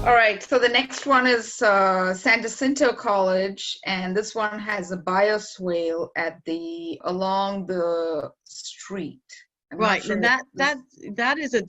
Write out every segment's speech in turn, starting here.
All right, so the next one is San Jacinto College, and this one has a bioswale along the street. I'm not Right, sure and if that is a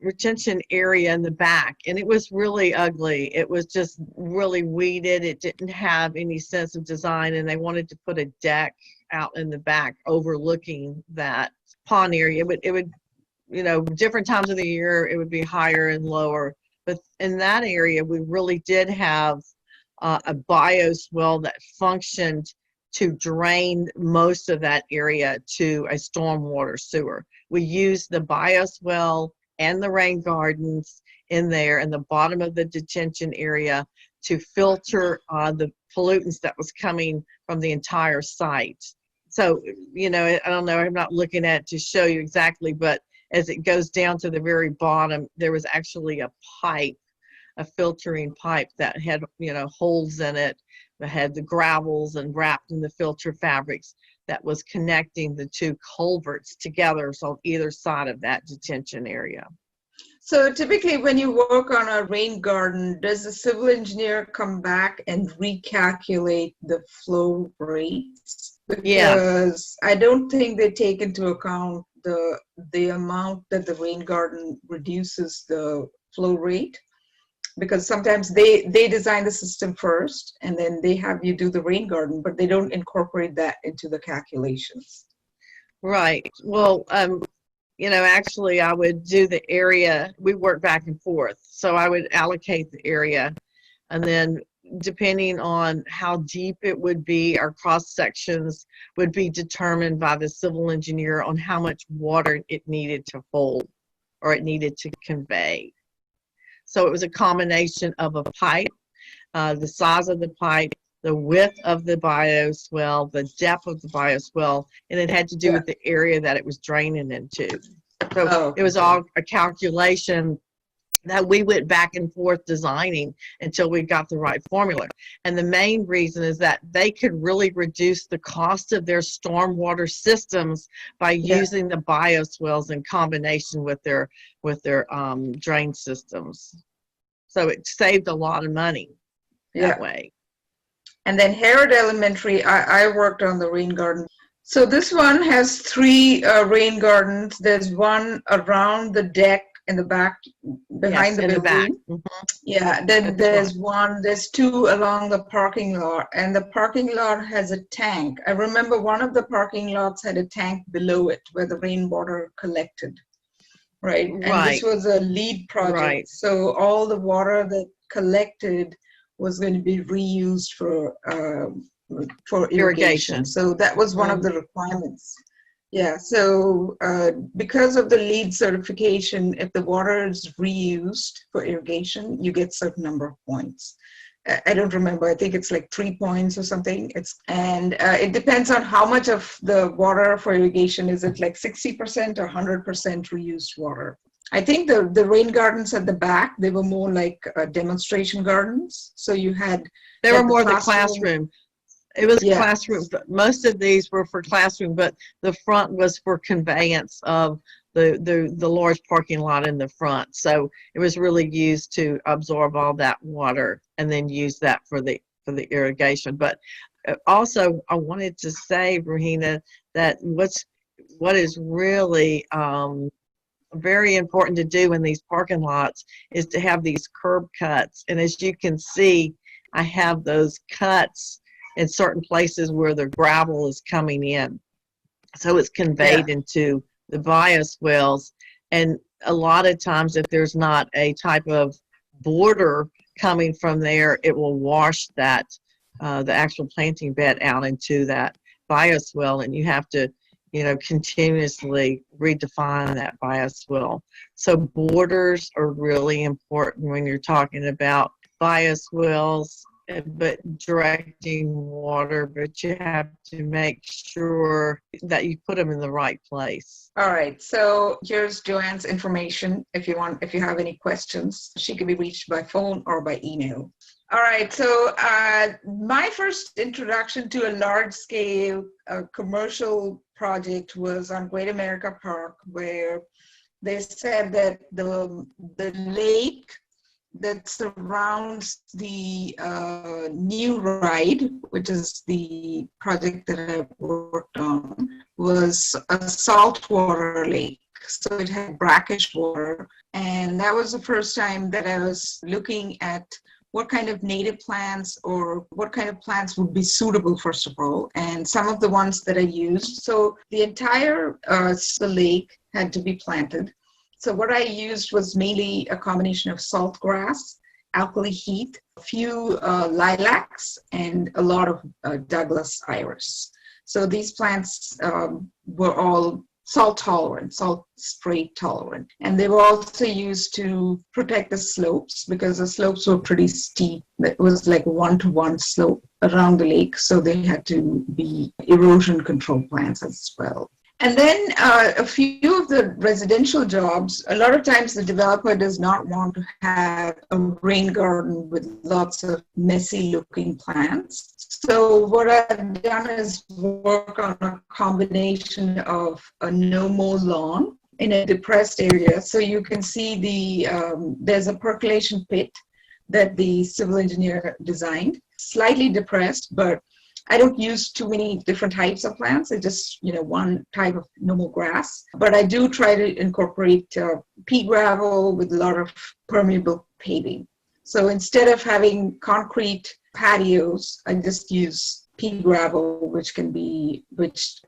retention area in the back, and it was really ugly. It was just really weeded. It didn't have any sense of design, and they wanted to put a deck out in the back overlooking that pond area. But it would, different times of the year, it would be higher and lower. But in that area, we really did have a bioswale that functioned to drain most of that area to a stormwater sewer. We used the bioswale and the rain gardens in there in the bottom of the detention area to filter the pollutants that was coming from the entire site. So, I don't know, I'm not looking at it to show you exactly, but as it goes down to the very bottom, there was actually a pipe, a filtering pipe that had, holes in it, that had the gravels and wrapped in the filter fabrics that was connecting the two culverts together, so on either side of that detention area. So typically when you work on a rain garden, does the civil engineer come back and recalculate the flow rates? Because Yes. I don't think they take into account the amount that the rain garden reduces the flow rate, because sometimes they design the system first and then they have you do the rain garden, but they don't incorporate that into the calculations. Right. Well, actually I would do the area, we work back and forth. So I would allocate the area, and then depending on how deep it would be, our cross sections would be determined by the civil engineer on how much water it needed to hold or it needed to convey. So it was a combination of a pipe, the size of the pipe, the width of the bioswale, the depth of the bioswale, and it had to do with the area that it was draining into. So it was all a calculation that we went back and forth designing until we got the right formula. And the main reason is that they could really reduce the cost of their stormwater systems by using the bioswales in combination with their drain systems. So it saved a lot of money that way. And then Herod Elementary, I worked on the rain garden. So this one has 3 rain gardens. There's one around the deck in the back, behind the building. Yeah, then there's 2 along the parking lot, and the parking lot has a tank. I remember one of the parking lots had a tank below it where the rainwater collected, right? And this was a LEED project, so all the water that collected was going to be reused for irrigation. So that was one of the requirements. Yeah, so because of the LEED certification, if the water is reused for irrigation, you get certain number of points. I don't remember, I think it's like 3 points or something. It depends on how much of the water for irrigation. Is it like 60% or 100% reused water? I think the rain gardens at the back, they were more like demonstration gardens. So you had... They were more the classroom. It was classroom. Most of these were for classroom, but the front was for conveyance of the large parking lot in the front. So it was really used to absorb all that water and then use that for the irrigation. But also, I wanted to say, Rahina, that what is really very important to do in these parking lots is to have these curb cuts. And as you can see, I have those cuts in certain places where the gravel is coming in. So it's conveyed into the bioswales. And a lot of times if there's not a type of border coming from there, it will wash that, the actual planting bed out into that bioswale, and you have to, continuously redefine that bioswale. So borders are really important when you're talking about bioswales, but directing water, but you have to make sure that you put them in the right place. All right, so here's Joanne's information. If you have any questions, she can be reached by phone or by email. All right, so my first introduction to a large-scale commercial project was on Great America Park, where they said that the lake that surrounds the new ride, which is the project that I worked on, was a saltwater lake. So it had brackish water. And that was the first time that I was looking at what kind of native plants or what kind of plants would be suitable, first of all, and some of the ones that I used. So the entire the lake had to be planted. So what I used was mainly a combination of saltgrass, alkali heath, a few lilacs, and a lot of Douglas iris. So these plants were all salt tolerant, salt spray tolerant. And they were also used to protect the slopes because the slopes were pretty steep. It was like 1-to-1 slope around the lake. So they had to be erosion control plants as well. And then a few of the residential jobs, a lot of times the developer does not want to have a rain garden with lots of messy looking plants. So what I've done is work on a combination of a no-mow lawn in a depressed area. So you can see there's a percolation pit that the civil engineer designed, slightly depressed, but I don't use too many different types of plants. It's just, one type of normal grass. But I do try to incorporate pea gravel with a lot of permeable paving. So instead of having concrete patios, I just use pea gravel, which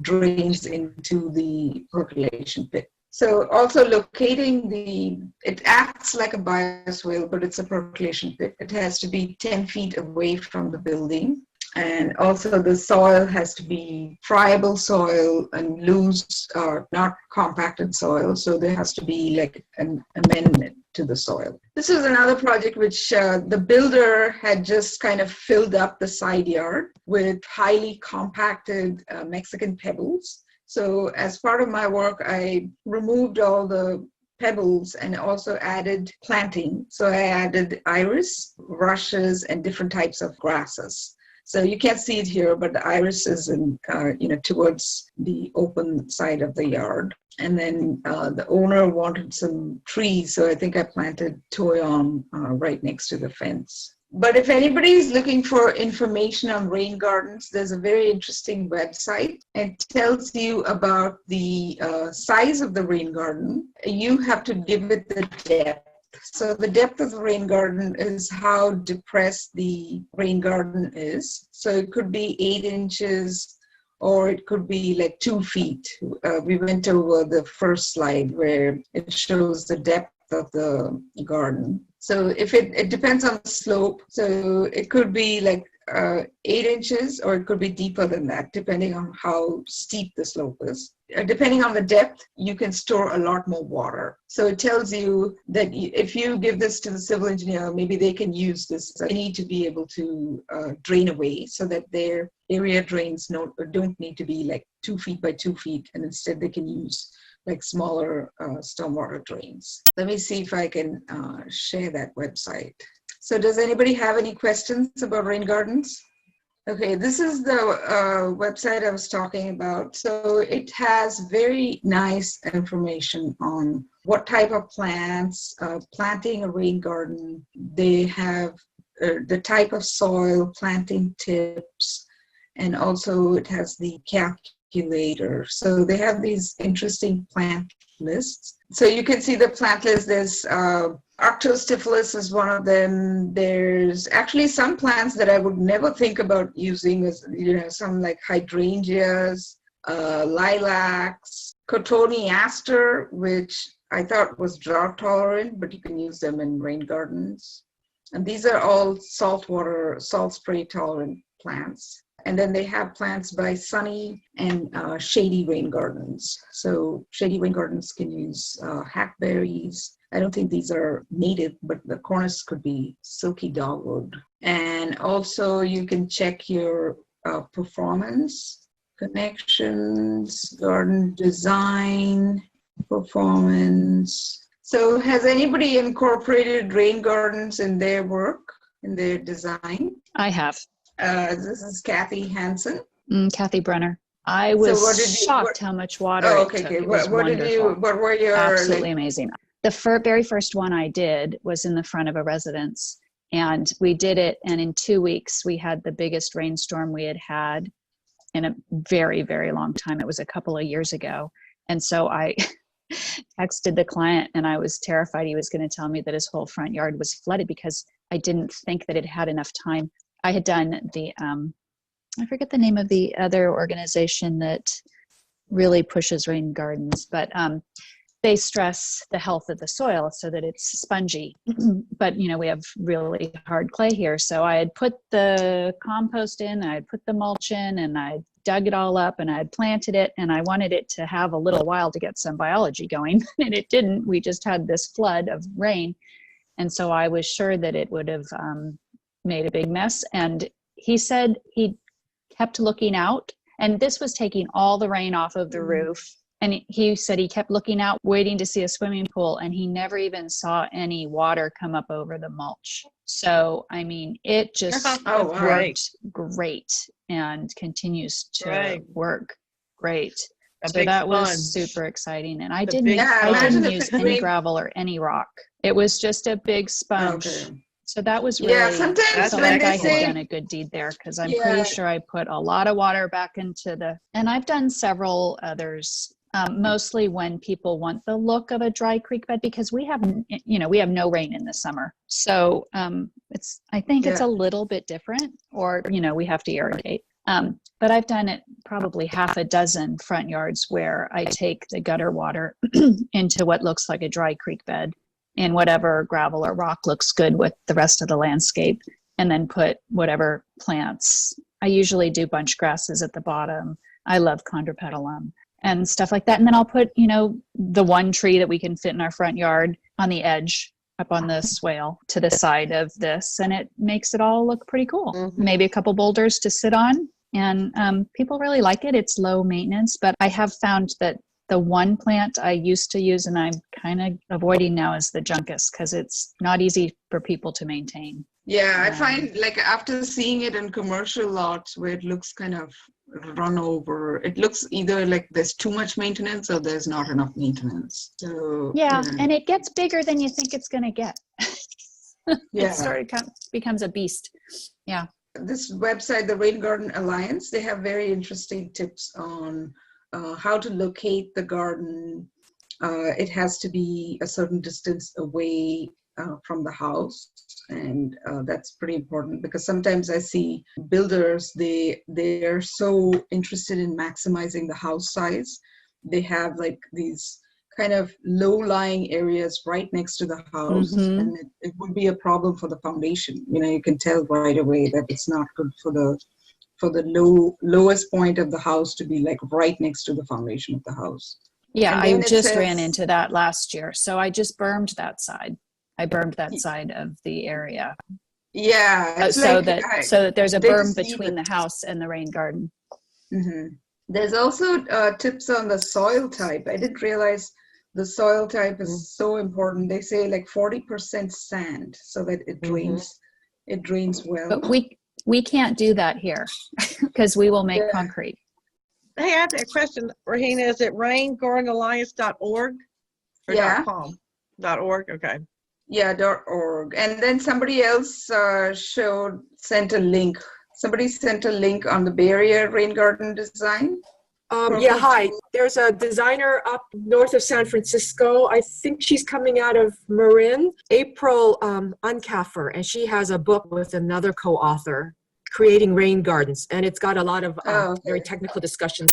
drains into the percolation pit. So also locating it acts like a bioswale, but it's a percolation pit. It has to be 10 feet away from the building. And also the soil has to be friable soil and loose, not compacted soil. So there has to be like an amendment to the soil. This is another project which the builder had just kind of filled up the side yard with highly compacted Mexican pebbles. So as part of my work, I removed all the pebbles and also added planting. So I added iris, rushes, and different types of grasses. So you can't see it here, but the iris is towards the open side of the yard. And then the owner wanted some trees, so I think I planted toyon right next to the fence. But if anybody is looking for information on rain gardens, there's a very interesting website. It tells you about the size of the rain garden. You have to give it the depth. So the depth of the rain garden is how depressed the rain garden is. So it could be 8 inches or it could be like 2 feet. We went over the first slide where it shows the depth of the garden. So if it depends on the slope. So it could be like 8 inches or it could be deeper than that, depending on how steep the slope is. Depending on the depth, you can store a lot more water. So it tells you that if you give this to the civil engineer, maybe they can use this. They need to be able to drain away so that their area drains don't need to be like 2 feet by 2 feet, and instead they can use like smaller stormwater drains. Let me see if I can share that website. So does anybody have any questions about rain gardens? Okay, this is the website I was talking about. So it has very nice information on what type of plants, planting a rain garden. They have the type of soil, planting tips, and also it has the calculator. So they have these interesting plant lists. So you can see the plant list. There's Arctostaphylos is one of them. There's actually some plants that I would never think about using, as some like hydrangeas, lilacs, cotoneaster, which I thought was drought tolerant, but you can use them in rain gardens. And these are all salt spray tolerant plants. And then they have plants by sunny and shady rain gardens. So shady rain gardens can use hackberries. I don't think these are native, but the cornice could be silky dogwood. And also you can check your performance, connections, garden design, performance. So has anybody incorporated rain gardens in their work, in their design? I have. This is Kathy Hansen. Kathy Brenner. I So was what did you, shocked how much water oh, it okay, took. okay. It was What did you, wonderful. what were your, Absolutely like, amazing. The very first one I did was in the front of a residence, and we did it. And in 2 weeks, we had the biggest rainstorm we had had in a very, very long time. It was a couple of years ago. And so I texted the client, and I was terrified he was going to tell me that his whole front yard was flooded because I didn't think that it had enough time. I had done the, I forget the name of the other organization that really pushes rain gardens, but they stress the health of the soil so that it's spongy. But we have really hard clay here. So I had put the compost in, I had put the mulch in, and I dug it all up, and I had planted it, and I wanted it to have a little while to get some biology going, and it didn't. We just had this flood of rain. And so I was sure that it would have made a big mess. And he said he kept looking out, and this was taking all the rain off of the roof. And he said he kept looking out, waiting to see a swimming pool, and he never even saw any water come up over the mulch. So, I mean, it just worked great and continues to work great. So that was super exciting. And I didn't use any gravel or any rock. It was just a big sponge. Okay. So that was really, I felt like I had done a good deed there, because I'm pretty sure I put a lot of water back into and I've done several others. Mostly when people want the look of a dry creek bed, because we have no rain in the summer. So I think it's a little bit different, or, we have to irrigate. But I've done it probably half a dozen front yards where I take the gutter water into what looks like a dry creek bed in whatever gravel or rock looks good with the rest of the landscape, and then put whatever plants. I usually do bunch grasses at the bottom. I love chondropetalum and stuff like that. And then I'll put, the one tree that we can fit in our front yard on the edge, up on the swale to the side of this. And it makes it all look pretty cool. Mm-hmm. Maybe a couple boulders to sit on. And people really like it. It's low maintenance, but I have found that the one plant I used to use and I'm kind of avoiding now is the juncus, because it's not easy for people to maintain. Yeah, I find, like, after seeing it in commercial lots where it looks kind of run over, it looks either like there's too much maintenance or there's not enough maintenance. So and it gets bigger than you think it's going to get. It sort of becomes a beast. Yeah. This website, the Rain Garden Alliance, they have very interesting tips on how to locate the garden. It has to be a certain distance away from the house, and that's pretty important, because sometimes I see builders, they're so interested in maximizing the house size. They have like these kind of low-lying areas right next to the house, and it would be a problem for the foundation. You can tell right away that it's not good for the lowest point of the house to be like right next to the foundation of the house. Yeah, I just ran into that last year. So I just bermed that side. I bermed that side of the area. Yeah. So that there's a berm between the house and the rain garden. Mm-hmm. There's also tips on the soil type. I didn't realize the soil type is so important. They say like 40% sand so that it drains. It drains well. But we can't do that here because we will make concrete. Hey, I have a question, Rahina. Is it raingardenalliance.org or .com? .org, okay. Yeah, .org. And then somebody else sent a link. Somebody sent a link on the Bay Area rain garden design. Yeah, hi. There's a designer up north of San Francisco. I think she's coming out of Marin, April Uncaffer, and she has a book with another co-author, Creating Rain Gardens, and it's got a lot of very technical discussions